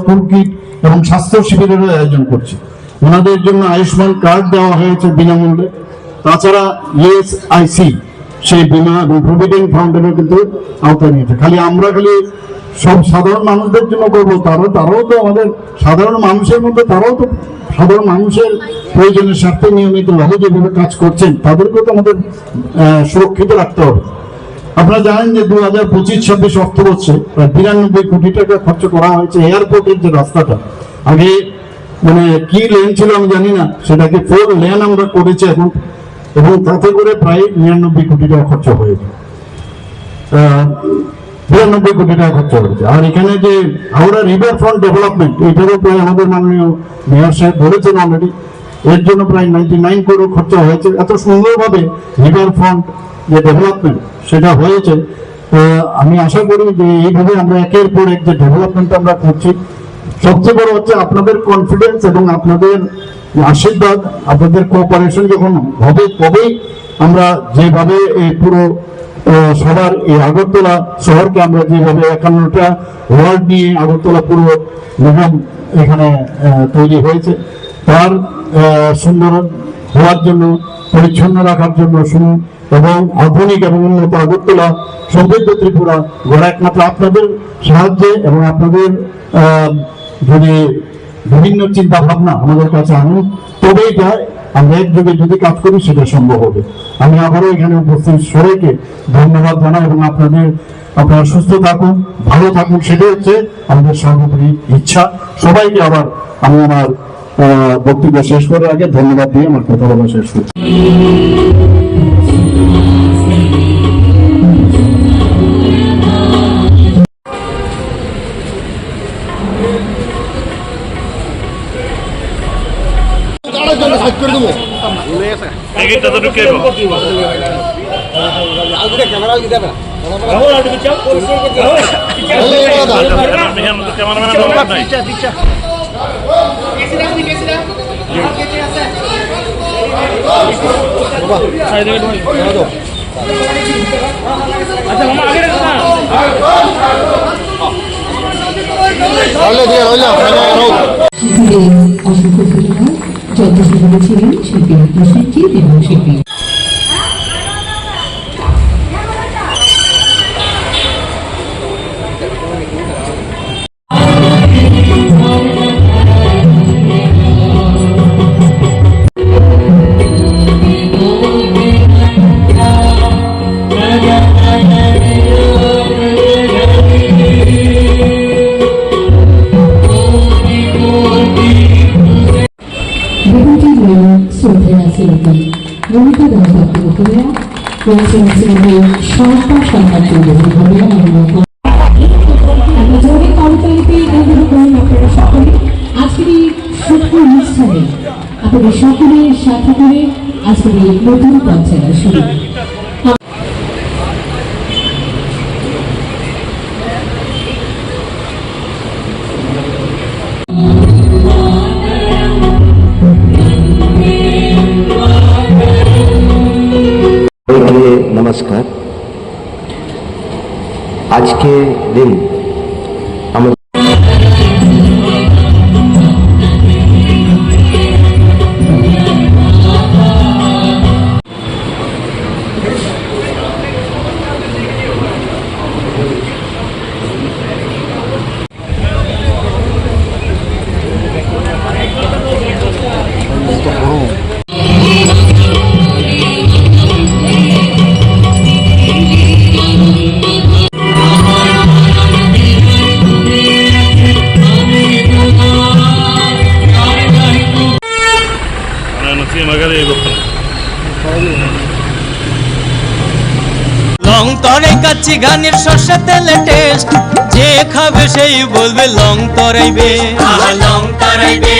টুল kit এবং স্বাস্থ্য শিবিরেরও আয়োজন করছি। ওনাদের জন্য আয়ুষ্মান কার্ড দেওয়া হয়েছে বিনামূল্যে। তাছাড়া ইএসআইসি সেই বিমা এবং প্রভিডেন্ট ফান্ডেরও কিন্তু আওতায় নিয়েছে। খালি সব সাধারণ মানুষদের জন্য করবো, তারাও তো আমাদের সাধারণ মানুষের মধ্যে, তারাও তো সাধারণ মানুষের প্রয়োজনের স্বার্থে নিয়মিতভাবে যেভাবে কাজ করছেন তাদেরকেও তো আমাদের সুরক্ষিত রাখতে হবে। আপনারা জানেন যে 2025-26 অর্থবর্ষে প্রায় 92 কোটি টাকা খরচ করা হয়েছে এয়ারপোর্টের যে রাস্তাটা, আগে মানে কি লেন ছিল আমি জানি না, সেটাকে 4 লেন আমরা করেছি এখন, এবং তাতে করে প্রায় 99 কোটি টাকা খরচ হয়েছে, 92 কোটি টাকা খরচ হয়েছে। আর এখানে যে হাওড়া রিভার ফ্রন্ট ডেভেলপমেন্ট, এটারও প্রায় আমাদের মাননীয় মেয়র সাহেব বলেছেন অলরেডি, এর জন্য প্রায় 99 কোটি খরচ হয়েছে। এত সুন্দরভাবে রিভার ফ্রন্ট যে ডেভেলপমেন্ট সেটা হয়েছে। আমি আশা করি যে এইভাবে আমরা একের পর এক যে ডেভেলপমেন্ট আমরা করছি, সবচেয়ে বড় হচ্ছে আপনাদের কনফিডেন্স এবং আপনাদের আশীর্বাদ, আপনাদের কোঅপারেশন যখন হবে তবেই আমরা যেভাবে এই পুরো সবার এই আগরতলা শহরকে আমরা যেভাবে 51টা ওয়ার্ড নিয়ে আগরতলা পুরো নিগম এখানে তৈরি হয়েছে, তার সুন্দর হওয়ার জন্য, পরিচ্ছন্ন রাখার জন্য এবং আধুনিক এবং উন্নত আগরতলা, সমৃদ্ধ ত্রিপুরা গড়া একমাত্র আপনাদের সাহায্যে এবং আপনাদের যদি বিভিন্ন চিন্তা ভাবনা আমাদের কাছে আনুন, তবেই যায় আমরা একযোগে যদি কাজ করি সেটা সম্ভব হবে। আমি আবারও এখানে উপস্থিত সবাইকে ধন্যবাদ জানাই এবং আপনারা সুস্থ থাকুন, ভালো থাকুন, সেটাই হচ্ছে আমাদের সর্বোপরি ইচ্ছা। সবাইকে আবার আমি আমার বক্তব্য শেষ করার আগে ধন্যবাদ দিয়ে আমার কথা বলা শেষ করছি। যথাযথ ছিলেন শিল্পী প্রসেনজিৎ এবং শিল্পী আজকের এই শুভ অনুষ্ঠানে আপনাদের সকলের সাথে করে আজকের এই নতুন পঞ্চায়েত শুরু। नमस्कार। आज के दिन লং তরাই কাচ্চি গানের সর্ষে তেলে টেস্ট, যে খাবে সেই বলবে লং তরাইবে, লং তরাইবে।